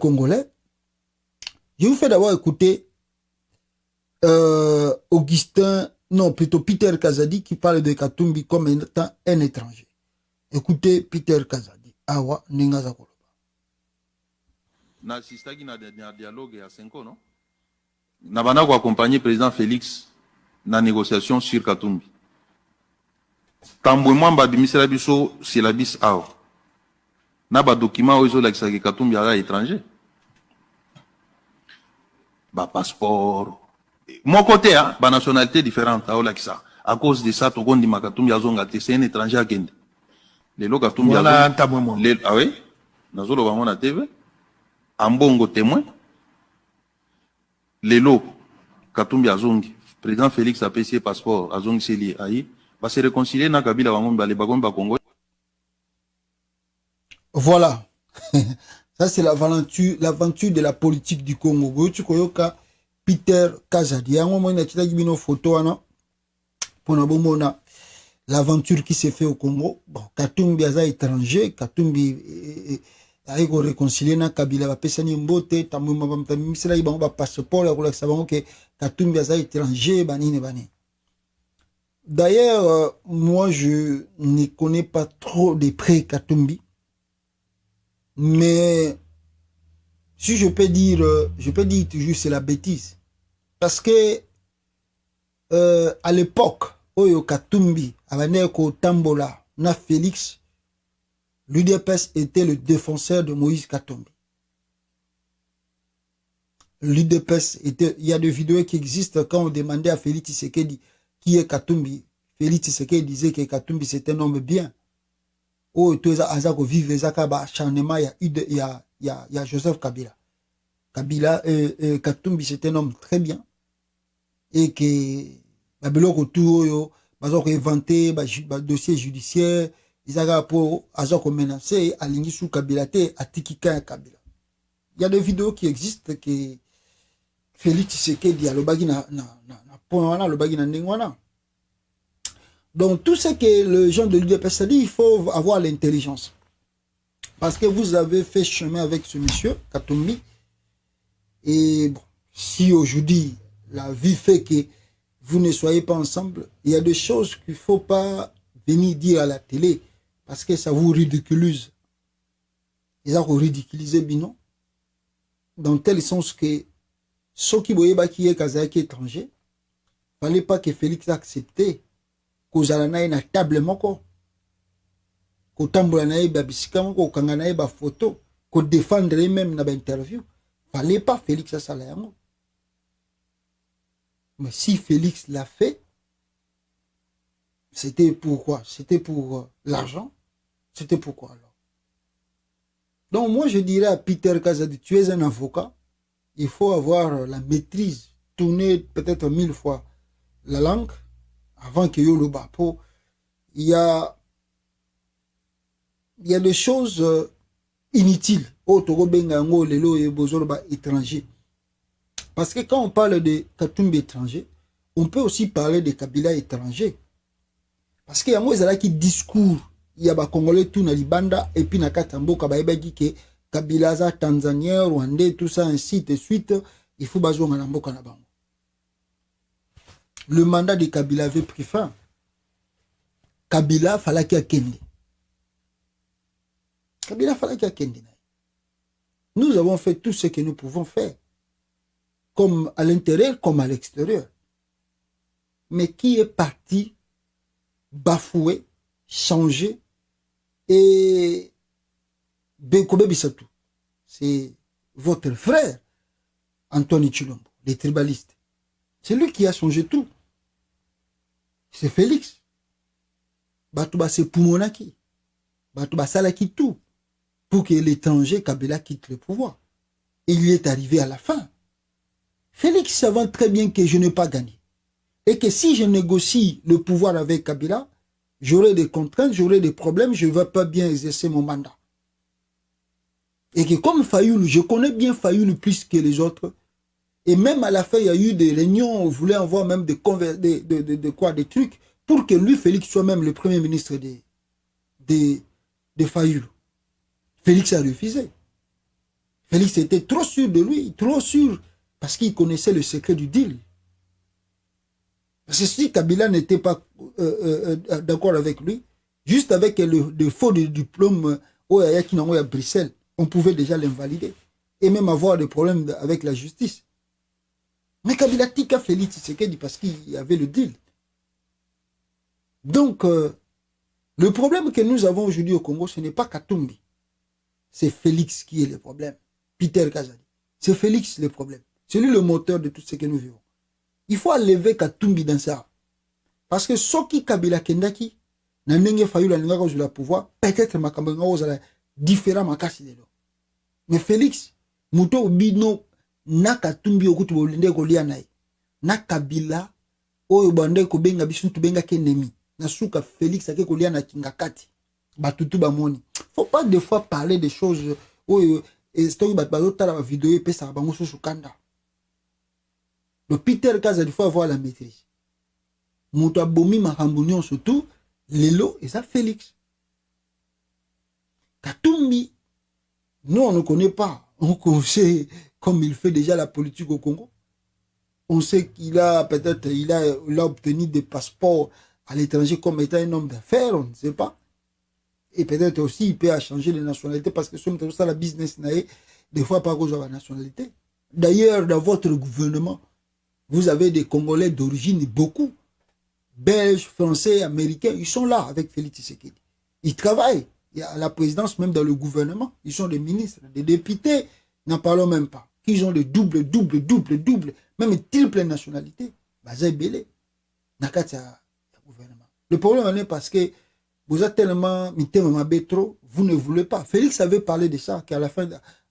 Congolais. Je vous fais d'abord écouter Augustin, non, plutôt Peter Kazadi qui parle de Katumbi comme étant un étranger. Écoutez Peter Kazadi. Awa, Ningaza Koloba. Na assistaki na dialogue ya 5 ans, non? Na bana ko accompagner président Félix na négociation sur Katumbi. Tambwe mwamba bimisela biso syllabis awa. Na ba document ozo la kisaki Katumbi à étranger. Ba passeport. Mon côté, hein, ba nationalité différente à Olakisa. À cause de ça, Togondi Makatumbi Azonga, c'est un étranger à Kende. Les lots Katumbi Azonga. Ah oui? Nazolo Bango na TV. Ambongo témoin. Les lots Katumbi Azongi. Président Félix a payé passeport. Azongi Seli Aïe. Va se réconcilier na Kabila Bango Mbale Bagomba Congo. Voilà. Ça, c'est l'aventure de la politique du Congo. Tu connais Peter Kazadi. Il y a un moment où il y a une photo pour l'aventure qui s'est fait au Congo. Bon, Katumbi est étranger. Katumbi a réconcilié na Kabila. Va pesani mbote. Misela iba ba passeport. La couleur savon que Katumbi est étranger. Banine bani. D'ailleurs, moi, je ne connais pas trop de près Katumbi. Mais si je peux dire toujours c'est la bêtise. Parce que à l'époque, Oyo Katumbi, Abaneko Tambola, na Félix, l'UDPS était le défenseur de Moïse Katumbi. L'UDPS était, il y a des vidéos qui existent quand on demandait à Félix Tshisekedi qui est Katumbi. Félix Tshisekedi disait que Katumbi c'est un homme bien. Oh, tout ça, Azako vive Zakaba, acharnement, il y a Joseph Kabila. Kabila, Katumbi, c'est un homme très bien. Et que, Babylon autour, yo, Bazoko inventé, dossier judiciaire, Izaka pour Azako menacé, aligné sous Kabila, Atikika Kabila. Il y a des vidéos qui existent que Félix Tshisekedi a le bagi na nengwana. Donc, tout ce que le gens de l'UDPS dit, il faut avoir l'intelligence. Parce que vous avez fait chemin avec ce monsieur, Katumbi. Et bon, si aujourd'hui, la vie fait que vous ne soyez pas ensemble, il y a des choses qu'il ne faut pas venir dire à la télé. Parce que ça vous ridiculise. Ils ont ridiculisé Bino. Dans tel sens que ceux qui voyaient qui est Kazaki étranger, il ne fallait pas que Félix accepte kozala na na table moko ko tambola na ba bisika moko kanga na ba photo ko défendre même na ba interview fallait pas Félix ça la yango. Mais si Félix l'a fait, c'était pourquoi? C'était pour l'argent. C'était pourquoi alors? Donc moi je dirais à Peter Kazadi, tu es un avocat, il faut avoir la maîtrise, tourner peut-être 1000 fois la langue avant que yo le bapo. Il y a des choses inutiles au Togo Bengango lelo et bozorba étranger. Parce que quand on parle de Katumbi étranger, on peut aussi parler de Kabila étranger. Parce qu'il y a moi qui discours, il y a ba Congolais tout na libanda et puis na Katambo kabaeba dit que Kabila za Tanzanien, Rwandais, tout ça ainsi de suite, il faut bazo na mboka na bango. Le mandat de Kabila avait pris fin. Kabila fallait qu'il y ait Kende. Kabila fallait qu'il y ait Kende. Nous avons fait tout ce que nous pouvons faire. Comme à l'intérieur, comme à l'extérieur. Mais qui est parti bafouer, changer et Benkobe Bissatou. C'est votre frère, Anthony Chilombo, les tribalistes. C'est lui qui a changé tout. C'est Félix. Batouba c'est Poumonaki. Batouba Salaki tout. Pour que l'étranger Kabila quitte le pouvoir. Et il est arrivé à la fin. Félix savant très bien que je n'ai pas gagné. Et que si je négocie le pouvoir avec Kabila, j'aurai des contraintes, j'aurai des problèmes, je ne vais pas bien exercer mon mandat. Et que comme Fayoulou, je connais bien Fayoulou plus que les autres. Et même à la fin, il y a eu des réunions, on voulait avoir même des trucs, pour que lui, Félix, soit même le premier ministre de Fayoulou. Félix a refusé. Félix était trop sûr de lui, trop sûr, parce qu'il connaissait le secret du deal. Parce que si Kabila n'était pas d'accord avec lui, juste avec le faux diplôme à Bruxelles, on pouvait déjà l'invalider. Et même avoir des problèmes avec la justice. Mais Kabila tika Félix Tshisekedi parce qu'il y avait le deal. Donc, le problème que nous avons aujourd'hui au Congo, ce n'est pas Katumbi. C'est Félix qui est le problème. Peter Kazadi. C'est Félix le problème. C'est lui le moteur de tout ce que nous vivons. Il faut enlever Katumbi dans ça. Parce que Soki Kabila Kendaki, Nandenge Fayula Nenga sur le pouvoir, peut-être Makambanga Ozala différent Makasi Lelo. Mais Félix, Mouto Bino, na Katumbi Okutu Bolinde Golianaï, na Kabila, Oyo Bande Kobenga Bisuntu Benga Kendemi, na Souka Félix Ake Goliana Kingakati, Batutu Bamoni. Faut pas des fois parler des choses, Oyo, et c'est Batbazo Tala vidéo et Pesa Bango Sukanda. Le Peter Kaza, il faut avoir la maîtrise. Mouta Bomi Makambunion surtout, Lelo et ça Félix. Katumbi, nous on ne connaît pas. On sait comme il fait déjà la politique au Congo. On sait qu'il a peut-être il a obtenu des passeports à l'étranger comme étant un homme d'affaires, on ne sait pas. Et peut-être aussi il peut changer de nationalité parce que c'est ça la business des fois pas cause de la nationalité. D'ailleurs, dans votre gouvernement, vous avez des Congolais d'origine, beaucoup. Belges, Français, Américains, ils sont là avec Félix Tshisekedi. Ils travaillent. Il y a la présidence, même dans le gouvernement. Ils sont des ministres, des députés, n'en parlons même pas. Ils ont des double, même triple nationalité. Bazay Belé. Le problème est parce que vous êtes tellement trop, vous ne voulez pas. Félix avait parlé de ça,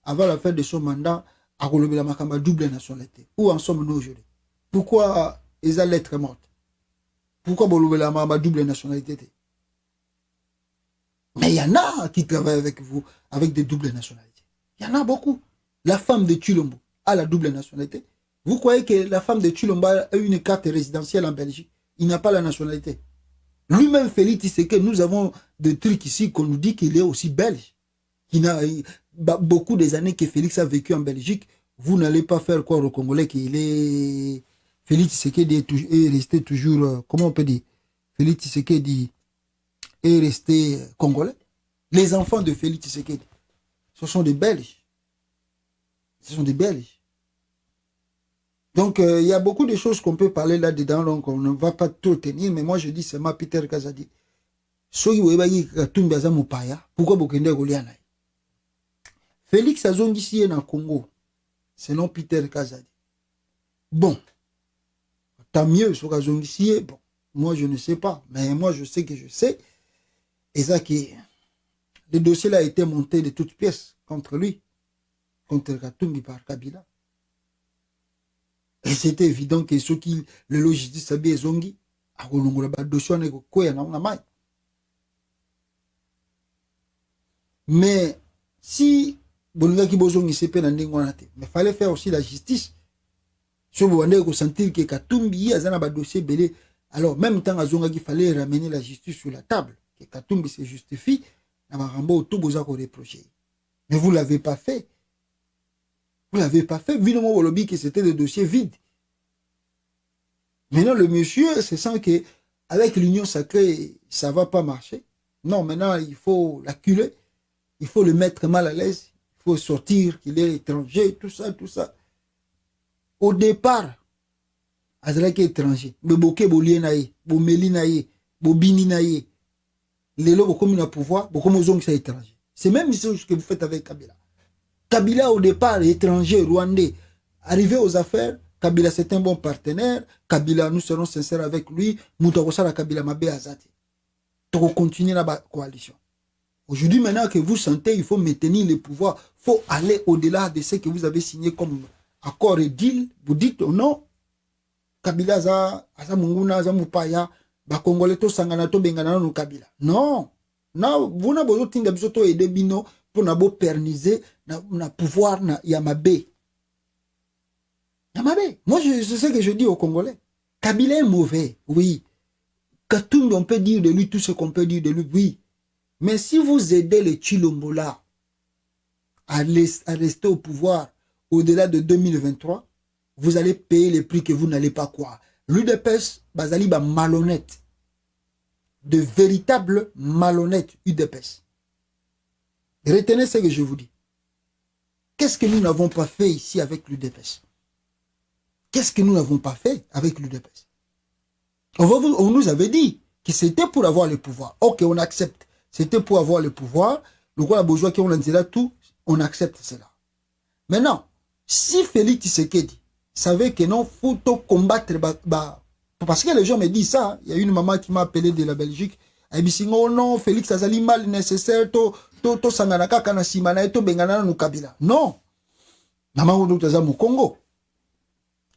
avant la fin de son mandat, à la double nationalité. Où en sommes-nous aujourd'hui? Pourquoi ils ont lettre morte? Pourquoi la double nationalité? Mais il y en a qui travaillent avec vous, avec des doubles nationalités. Il y en a beaucoup. La femme de Chilombo a la double nationalité. Vous croyez que la femme de Chilombo a une carte résidentielle en Belgique? Il n'a pas la nationalité. Lui-même, Félix Tshisekedi, nous avons des trucs ici qu'on nous dit qu'il est aussi belge. Il a beaucoup des années que Félix a vécu en Belgique. Vous n'allez pas faire croire aux Congolais qu'il est... Félix Tshisekedi est resté toujours... comment on peut dire? Félix Tshisekedi est resté congolais. Les enfants de Félix Tshisekedi, ce sont des Belges. Ce sont des Belges. Donc, il y a beaucoup de choses qu'on peut parler là-dedans, donc on ne va pas trop tenir, mais moi je dis, c'est ma Peter Kazadi. Pourquoi Bokende Goliana? Félix Azongi na Congo, selon Peter Kazadi. Bon, tant mieux, sur Azongi, bon, moi je ne sais pas, mais moi je sais que je sais. Et ça qui, le dossier là a été monté de toutes pièces contre lui, contre Katumbi par Kabila. Et c'était évident que ceux qui, le logistique Sabi Zongi, a relongé le dossier en égo, mais si Bolingaki Bozongi s'est fait dans mais il fallait faire aussi la justice. Si vous voulez sentir que Katumbi a un dossier belé, alors même temps il fallait ramener la justice sur la table. Que Katumbi se justifie, mais vous ne l'avez pas fait. Vous ne l'avez pas fait. Évidemment, au lobby que c'était des dossiers vides. Maintenant, le monsieur se sent que avec l'union sacrée, ça ne va pas marcher. Non, maintenant, il faut l'acculer. Il faut le mettre mal à l'aise. Il faut sortir qu'il est étranger, tout ça, tout ça. Au départ, Azraki est étranger. Boke Bolien naïe, Bomeli naïe, Bobini naïe. Les lots, comme il a pouvoir, beaucoup de gens sont étrangers. C'est même ce que vous faites avec Kabila. Kabila, au départ, étranger, rwandais. Arrivé aux affaires, Kabila, c'est un bon partenaire. Kabila, nous serons sincères avec lui. Moutagosala Kabila Mabé Azati. Donc, continuer la coalition. Aujourd'hui, maintenant que vous sentez, il faut maintenir le pouvoir. Il faut aller au-delà de ce que vous avez signé comme accord et deal. Vous dites non. Kabila, Aza Munguna, Aza Mupaya, Bakongole, to Sangana, to Bengana, no Kabila. Non. Non, vous n'avez pas besoin de aider Bino pour ne pas perniser le pouvoir na Yamabe. Yamabe. Moi, c'est ce que je dis aux Congolais. Kabila est mauvais, oui. Katumbi, on peut dire de lui tout ce qu'on peut dire de lui, oui. Mais si vous aidez les Chilombo là à rester au pouvoir au-delà de 2023, vous allez payer les prix que vous n'allez pas croire. L'UDPS, bazali ba malhonnête. De véritables malhonnêtes UDPS. Retenez ce que je vous dis. Qu'est-ce que nous n'avons pas fait ici avec l'UDPS? Qu'est-ce que nous n'avons pas fait avec l'UDPS? On nous avait dit que c'était pour avoir le pouvoir. Ok, on accepte. C'était pour avoir le pouvoir. Le roi a besoin qu'on en dise là tout, on accepte cela. Maintenant, si Félix Tshisekedi savait que non, il faut combattre, parce que les gens me disent ça, il y a une maman qui m'a appelé de la Belgique, elle me dit, oh non, Félix Azali mal nécessaire, to sanganaka kana simana, to bengana no kabila. Non. Maman, on doit au Congo.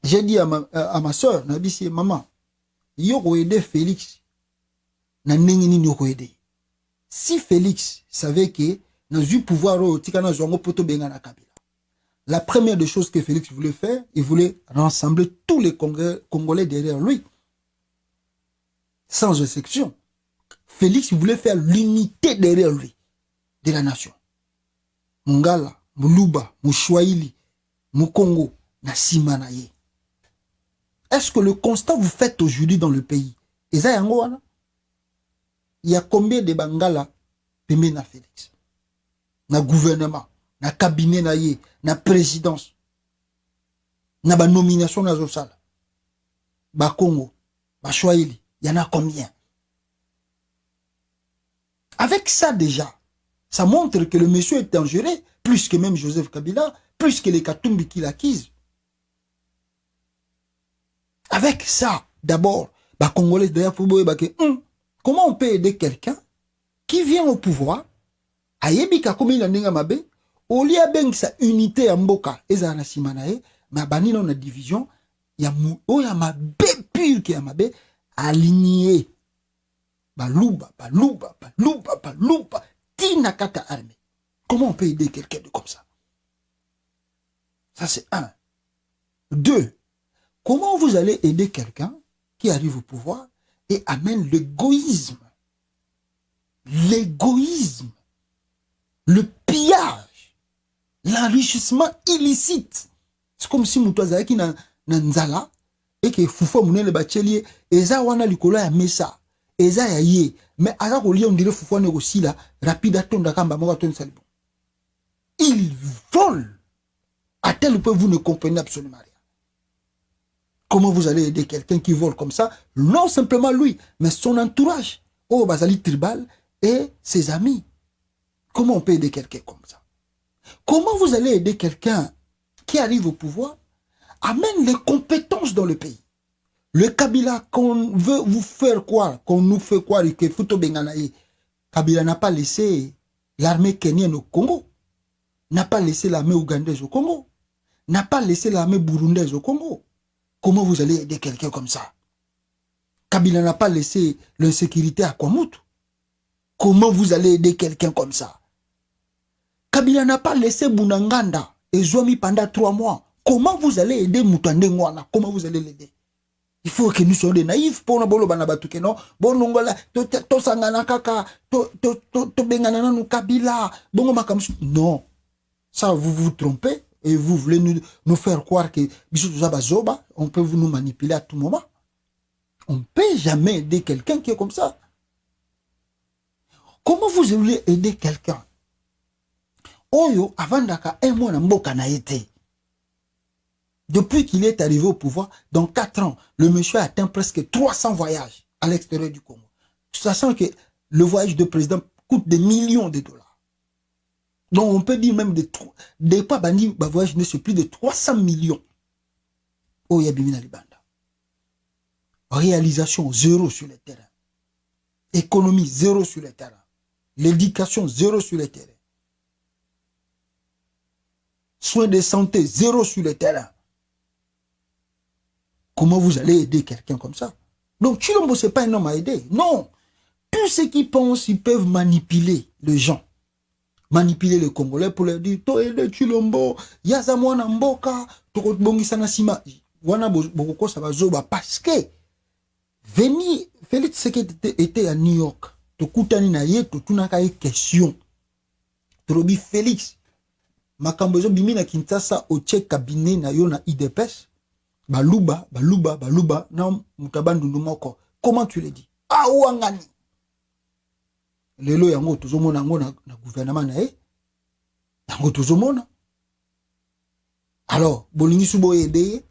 J'ai dit à ma soeur, maman, yo ko aider Félix, na nengi ni yo ko aider. Si Félix savait que dans un pouvoir au tikana zongo poto bengana kabila. La première des choses que Félix voulait faire, il voulait rassembler tous les Congolais derrière lui. Sans exception. Félix voulait faire l'unité derrière lui de la nation. Mungala, Muluba, Mouchouaïli, Mukongo, Nassimanaye. Est-ce que le constat vous faites aujourd'hui dans le pays? Il y a combien de Bangala pemé na Félix? Na gouvernement, na cabinet na ye, na présidence, na ba nomination na Zosala, ba Congo, ba Chouaïli, il y en a combien? Avec ça déjà, ça montre que le monsieur est dangereux, plus que même Joseph Kabila, plus que les Katumbi qu'il acquise. Avec ça, d'abord, bah Congolais d'ailleurs, comment on peut aider quelqu'un qui vient au pouvoir, ayebika comme il a n'enga mabe, au lieu de sa unité à Mboka, eza na simanae, mais bani na division, ya mabe pur qui a mabe, aligné. Balouba, tina kata armée. Comment on peut aider quelqu'un de comme ça? Ça c'est un. Deux, comment vous allez aider quelqu'un qui arrive au pouvoir et amène l'égoïsme, le pillage, l'enrichissement illicite? C'est comme si Moutouaza qui n'a nzala et que Foufou Mounel Bachelier et ça wana likolo ya mesa. Eza ya ye, mais à on dirait Foufou négocie là, rapide à ton dakamba moka ton salibon. Ils volent à tel point vous ne comprenez absolument rien. Comment vous allez aider quelqu'un qui vole comme ça? Non simplement lui, mais son entourage. Oh, Bazali Tribal et ses amis. Comment on peut aider quelqu'un comme ça? Comment vous allez aider quelqu'un qui arrive au pouvoir, amène les compétences dans le pays? Le Kabila, qu'on veut vous faire croire, qu'on nous fait croire que Fouto Benganaye, Kabila n'a pas laissé l'armée kenyenne au Congo, n'a pas laissé l'armée ougandaise au Congo, n'a pas laissé l'armée burundaise au Congo. Comment vous allez aider quelqu'un comme ça? Kabila n'a pas laissé l'insécurité à Kwamutu. Comment vous allez aider quelqu'un comme ça? Kabila n'a pas laissé Bunanganda et Zouami pendant 3 mois. Comment vous allez aider Moutande Ngwana? Comment vous allez l'aider? Il faut que nous soyons des naïfs pour nous bolo banabatu que non. Bon nongola to sangana kaka to bengana no Kabila. Bongo makamsu. Non. Ça vous vous trompez et vous voulez nous faire croire que on peut vous nous manipuler à tout moment. On ne peut jamais aider quelqu'un qui est comme ça. Comment vous voulez aider quelqu'un? Oyo avant d'aka un mois na mboka na été. Depuis qu'il est arrivé au pouvoir, dans 4 ans, le monsieur a atteint presque 300 voyages à l'extérieur du Congo. Sachant que le voyage de président coûte des millions de dollars. Donc on peut dire même des pas bandits, voyage ne c'est plus de 300 millions. Oh Yabimina Libanda. Réalisation 0 sur le terrain. Économie 0 sur le terrain. L'éducation 0 sur le terrain. Soins de santé 0 sur le terrain. Comment vous allez aider quelqu'un comme ça? Donc, Chilombo, ce n'est pas un homme à aider. Non. Tous ceux qui pensent, ils peuvent manipuler les gens. Manipuler les Congolais pour leur dire, to aider Chilombo, yaza mwana mboka, to bongisa na sima. Wana boko ça va zoba parce que veni Félix Tshisekedi était à New York. To kutani na ye to tunaka question. To robi Félix. makambo ezo bimi na Kinshasa otie cabinet na yo na IDPS baluba na mutabandundu moko. Comment tu le dis? Ah ouangani. Lelo yango tozomona yango na gouvernement na yango tozomona. Alors bolingi subo aider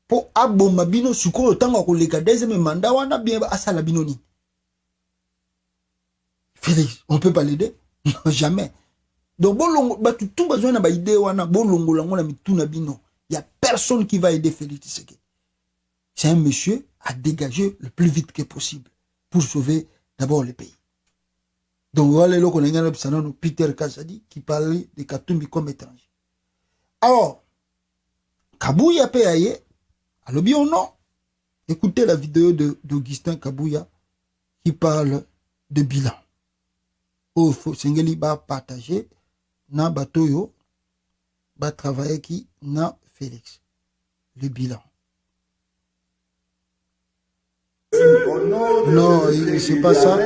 po abomba bino sikoyo tango koleka deuxième mandat wana bien asala bino ni. Félix, on peut pas l'aider? Non, jamais. Donc bolongo batu tout besoin na ba idée wana bolongo lango na mituna bino. Il y a personne qui va aider Félix Tshisekedi. C'est un monsieur à dégager le plus vite que possible pour sauver d'abord le pays. Donc voilà le qu'on a Peter Kazadi qui parlait de Katumbi comme étranger. Alors, Kabouya Peaye, alors bien ou non, écoutez la vidéo d'Augustin Kabouya qui parle de bilan. Oh, faut Sengeli va partager na batoyo va travailler qui na Félix. Le bilan. Non, c'est pas ça.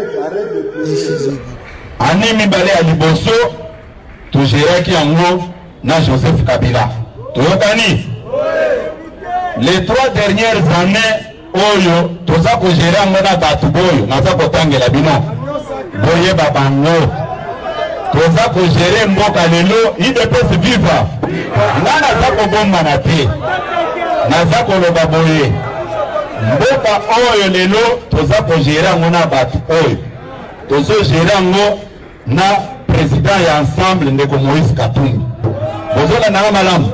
Animi balé à Liboso, tu gérais qui en gros, na Joseph Kabila. Tu entends? Les 3 dernières années, Oyo, tu sais que gérer en mode Batuboyo, na sa kotange la bino. Boye babango. Tu sais que gérer mboka lelo, il peut se vivre. Nana sa ko bomba na te. Na sa ko loba boye. Mboka oyo lelo toza ko gérer ngo na batu oyo tozo gérer ngo na président ya ensemble ndeko Moïse Katumbi bozola na malamu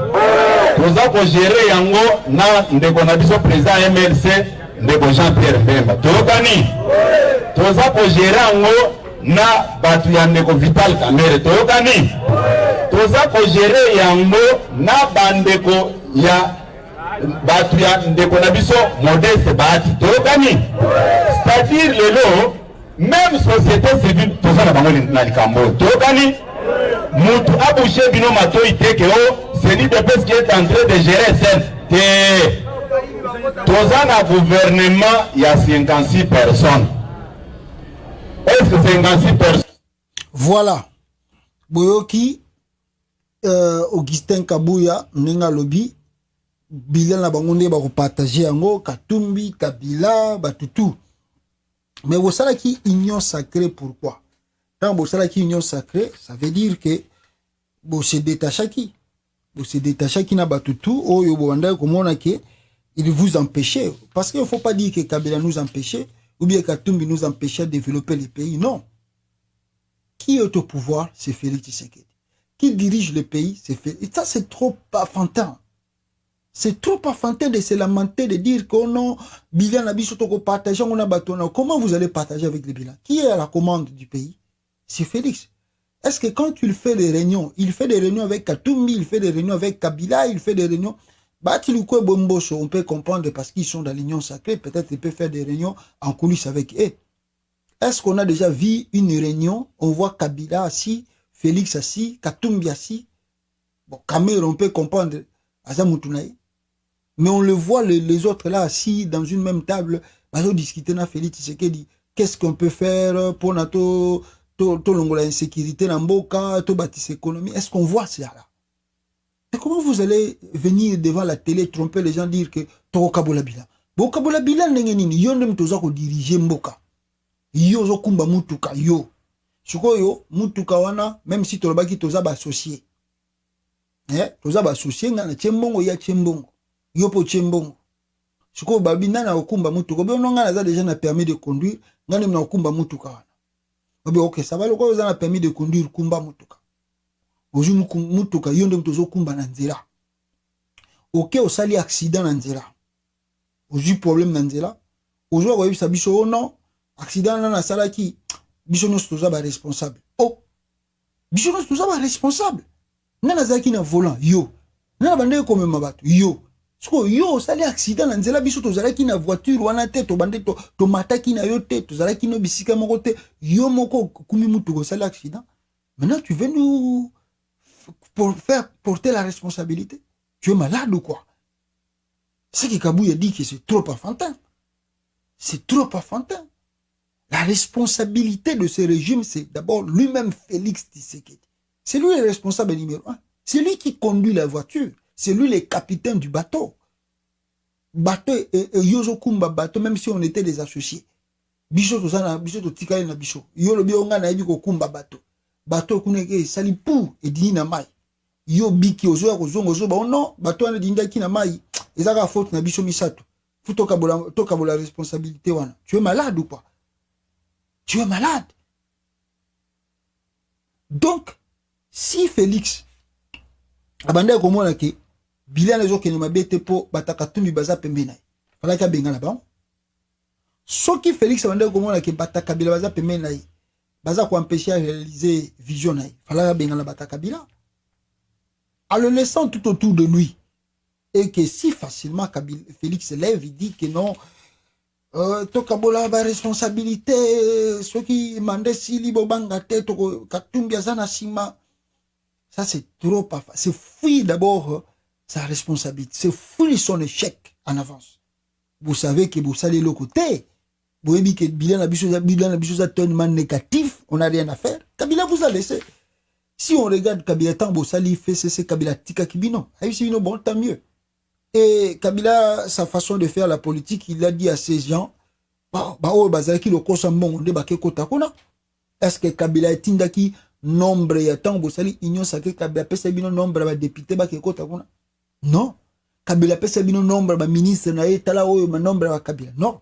toza ko gérer yango na ndeko na biso président MLC ndeko Jean-Pierre Mbemba tokani toza ko gérer ngo na batu ya ndeko Vital Kamerhe tokani toza ko gérer yango na bandeko ya batu ya ndeko na biso Modeste Bahati tokani c'est-à-dire lelo même société civile toza na bango na likambo tokani mutu abouché bino matoi teke o c'est l'IDPS qui est en train de gérer cette toza na gouvernement il y a 56 personnes. Est-ce que 56 personnes? Voilà boyoki Augustin Kabouya Nenga Lobby bilan na bango nde ba ko partager yango Katumbi Kabila batutu. Mais vous savez qui union sacrée pourquoi? Quand vous savez qui union sacrée, ça veut dire que vous se détachez qui? Vous se détachez qui na batutu o yo banda komona ke il vous empêchez parce qu'il faut pas dire que Kabila nous empêchait ou bien Katumbi nous empêchait de développer le pays, non. Qui est au pouvoir? C'est Félix Tshisekedi. Qui dirige le pays? C'est Félix. Et ça c'est trop enfantin. C'est trop enfantin de se lamenter, de dire que non, bilan na biso toko partager on a batona. Comment vous allez partager avec le bilan? Qui est à la commande du pays? C'est Félix. Est-ce que quand il fait des réunions, il fait des réunions avec Katumbi, il fait des réunions avec Kabila, il fait des réunions, Batilouko Bomboso, on peut comprendre parce qu'ils sont dans l'union sacrée, peut-être qu'il peut faire des réunions en coulisses avec eux. Est-ce qu'on a déjà vu une réunion, on voit Kabila assis, Félix assis, Katumbi assis? Bon, Kamerhe, on peut comprendre, Azamutunaï. Mais on le voit, les autres là, assis dans une même table, ils discuter na Félix Tshisekedi. Qu'est-ce qu'on peut faire pour notre insécurité dans Mboka, to bâtir l'économie? Est-ce qu'on voit ça là? Et comment vous allez venir devant la télé, tromper les gens, dire que Toro Kabola Bila? Bo Kabola Bila n'engenini, yo nem toza ko diriger Mboka. Yo zo kumba mutuka, yo. Suko yo, mutuka wana, même si tolobaki toza ba associé. Toza ba associé, ngana chembongo ya chembongo. Yo po chembongo. Suko babi nana okumba mutuka. Obe ononga naza déjà na permis de conduire. Ngana mna okumba mutuka wana. Obe ok, ça va loko oza na permis de conduire kumba mutuka. Oju mutuka yo ndem tozo kumba na nzela. Ok, osali accident na nzela. Oju problème na nzela. Oju wa yebisa biso o non, accident na sala ki biso no toza ba responsable. Oh. Biso no toza ba responsable. Nana zaki na volant yo. Nana bande ko mema bato yo. Siko yo sali accident na nzela biso tozalaki na voiture wana te to bande to mataki na yo te tozalaki no bisika moko te yo moko kumi mutu ko sali accident. Maintenant tu veux nous faire porter la responsabilité? Tu es malade ou quoi? C'est que Kabouya dit que c'est trop enfantin. C'est trop enfantin. La responsabilité de ce régime, c'est d'abord lui-même Félix Tshisekedi. C'est lui le responsable numéro 1. C'est lui qui conduit la voiture. C'est lui le capitaine du bateau. Bateau et Yozo Kumba bateau, même si on était des associés. Bicho Tozana, Bicho Totikale na Bicho. Yolo Bionga na Ebiko Kumba bateau. Bateau Kuneke, Salipou et Dini na Mai. Yo Biki Ozo, Ozo, bah non, bateau ane Dinda ki na Mai. Ezaka faute na Bicho Misato. Faut tokabola responsabilité wana. Tu es malade ou pas? Tu es malade. Donc, si Félix abanda komona ke bilan les autres qui ne m'abete po batakatumbi baza pembena fala ka benga na ba soki Félix abanda komona ke batakabila baza pembena baza ko empêcher à réaliser vision na fala ka benga na batakabila en le laissant tout autour de lui et que si facilement Félix se lève il dit que non tokabola ba responsabilité ceux qui mandent si libo bangate to katumbi azana sima. Ça, c'est trop pas facile. C'est fuir d'abord sa responsabilité. C'est fuir son échec en avance. Vous savez que vous allez le côté. Vous savez que bilan a tellement négatif. On n'a rien à faire. Kabila vous a laissé. Si on regarde Kabila, tant vous allez faire c'est Kabila Tika Kibino. Aïe, bon, tant mieux. Et Kabila, sa façon de faire la politique, il a dit à ces gens, est-ce que Kabila est Tindaki nombre ya tant bosali union sake Kabila pesa bino nombre ba député ba kekota kuna non Kabila pesa bino nombre ba ministre na etala oyo ma nombre ba Kabila non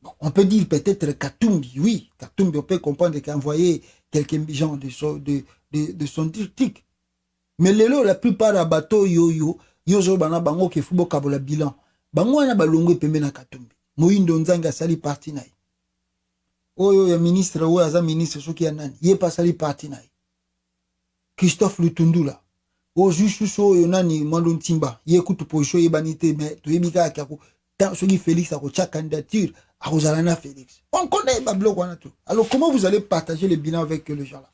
bon, on peut dire peut-être Katumbi oui Katumbi on peut comprendre qu'il a envoyé quelques gens de son critique mais lelo la plupart à bateau yozo bana bango ke fubo kabola bilan bango na balongo pembe na Katumbi Moindo Nzanga sali parti na Oyo ya ministre oyo aza ministre soki ya nani ye pasali parti na Christophe Lutundula o jusu oyo nani Mwando Ntimba ye kutu position ye banité mais to yebika akako tant soki Félix a sa candidature à Rosalana Félix on connaît ba bloc wana tout alors comment vous allez partager le bilan avec les gens là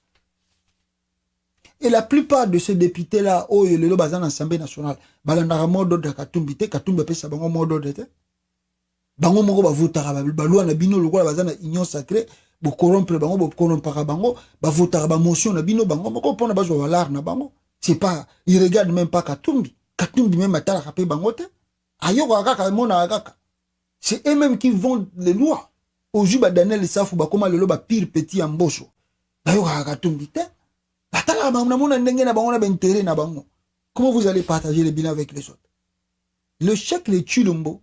et la plupart de ces députés là oyo lelo bazana Assemblée nationale balandaka mot d'ordre Katumbi te Katumbi pesa bango mot d'ordre te bango moko ba votara ba loi na bino lokola bazana union sacrée bo corrompre bango bo corrompre bango ba votara ba motion na bino bango moko pona ba zo valar na bango c'est pas il regarde même pas Katumbi même atala kapé bango te ayoko akaka mona akaka c'est eux mêmes qui vont les lois au juba Daniel Safu ba koma lelo ba pire petit amboso ayoko Katumbi te atala ba mona ndenge na bango na ba intérêt na bango comment vous allez partager le bilan avec les autres le chèque le Chilombo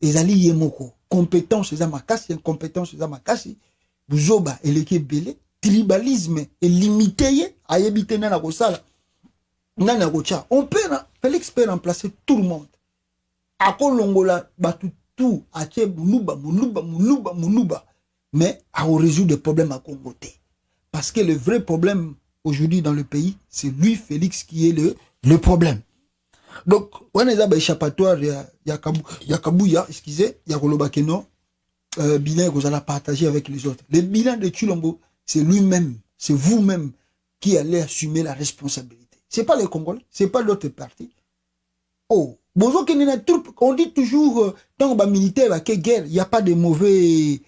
ezali yemoko compétence eza makasi incompétence eza makasi buzoba eleki belé tribalisme et limité ayebite na kosala nana kocha on peut Félix peut remplacer tout le monde akolongola batu tout atie muluba mais à résoudre des problèmes à Congo parce que le vrai problème aujourd'hui dans le pays c'est lui Félix qui est le problème. Donc, on a des échappatoires, ya Kabouya, excusez, ya Koloba Keno, bilan que vous allez partager avec les autres. Le bilan de Chilombo, c'est lui-même, c'est vous-même qui allez assumer la responsabilité. C'est pas les Congolais, c'est pas l'autre parti. Oh, bonjour, on dit toujours, tant que militaire, il y a guerre, il n'y a pas de mauvais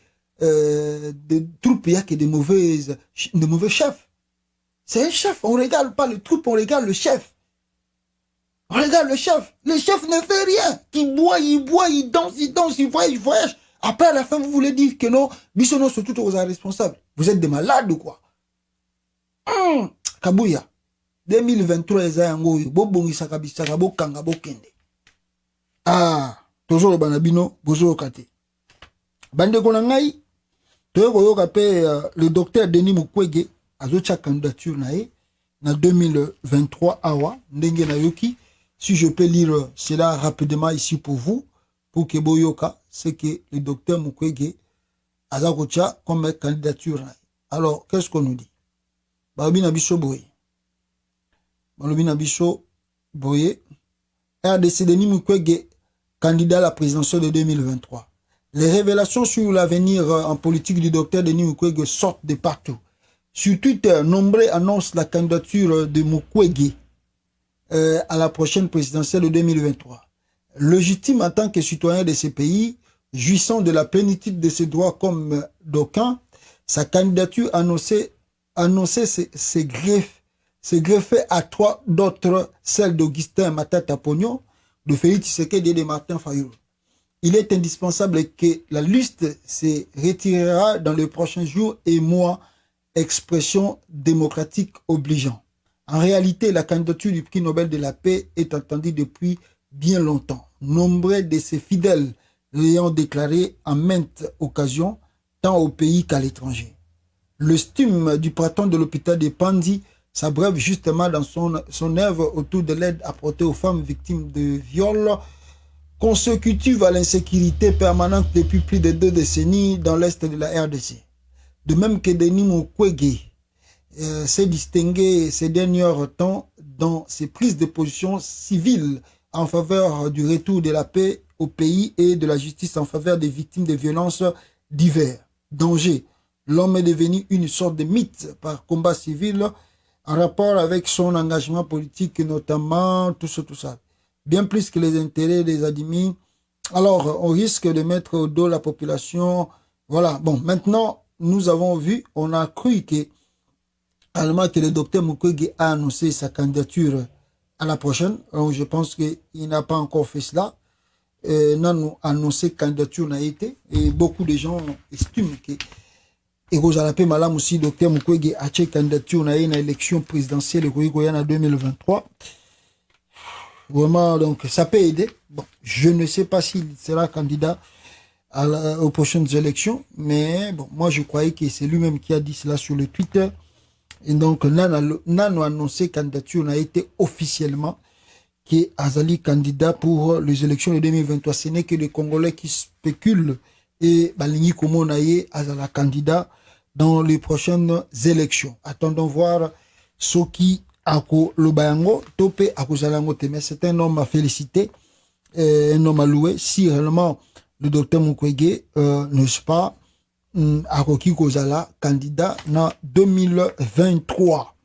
troupes, il n'y a que de mauvais chefs. C'est un chef, on regarde pas les troupes, on regarde le chef. Regarde le chef ne fait rien. Il danse, il voyage. Après, à la fin, vous voulez dire que non, Bissono, surtout, vous êtes responsables. Vous êtes des malades ou quoi? Kabouya, 2023, ah, toujours le banabino, bozo kate. Bande konangai, le docteur Denis Mukwege, a sa candidature na 2023 awa, ndenge na yoki. Si je peux lire cela rapidement ici pour vous, pour que Boyoka, c'est que le docteur Mukwege a comme candidature. Alors, qu'est-ce qu'on nous dit? Balobina Bisso Boye. RDC Denis Mukwege, candidat à la présidentielle de 2023. Les révélations sur l'avenir en politique du docteur Denis Mukwege sortent de partout. Sur Twitter, nombreux annoncent la candidature de Mukwege à la prochaine présidentielle de 2023. Légitime en tant que citoyen de ce pays, jouissant de la plénitude de ses droits comme d'aucuns, sa candidature annonçait ses griefs se greffer à 3 d'autres, celles d'Augustin Matata Pognon, de Félix Tshisekedi et de Martin Fayulu. Il est indispensable que la liste se retirera dans les prochains jours et mois, expression démocratique obligeant. En réalité, la candidature du prix Nobel de la paix est attendue depuis bien longtemps. Nombreux de ses fidèles l'ayant déclaré en maintes occasions, tant au pays qu'à l'étranger. Le style du patron de l'hôpital de Panzi s'abreuve justement dans son œuvre autour de l'aide apportée aux femmes victimes de viols consécutive à l'insécurité permanente depuis plus de 2 décennies dans l'est de la RDC. De même que Denis Mukwege s'est distingué ces derniers temps dans ses prises de position civiles en faveur du retour de la paix au pays et de la justice en faveur des victimes de violences divers. Danger. L'homme est devenu une sorte de mythe par combat civil en rapport avec son engagement politique, notamment tout ça. Bien plus que les intérêts des admis. Alors, on risque de mettre au dos la population. Voilà. Bon, maintenant, nous avons vu, on a cru que, allemand, que le docteur Mukwege a annoncé sa candidature à la prochaine. Alors, je pense qu'il n'a pas encore fait cela. Non, annoncé candidature n'a été. Et beaucoup de gens estiment que et vous allez malam aussi docteur Mukwege a fait candidature na une élection présidentielle en 2023. Vraiment, donc, ça peut aider. Bon, je ne sais pas s'il sera candidat aux prochaines élections, mais bon, moi, je croyais que c'est lui-même qui a dit cela sur le Twitter. Et donc, Nano a annoncé candidature n'a été officiellement qui Azali candidat pour les élections de 2023. Ce n'est que les Congolais qui spéculent et Balingi Komonaye Azala candidat dans les prochaines élections. Attendons voir ce qui Ako Lobayango, Topé Ako Zalango Teme. C'est un homme à féliciter, un homme à louer. Si réellement le docteur Mukwege n'est pas Ako Kiko Zala candidat dans 2023.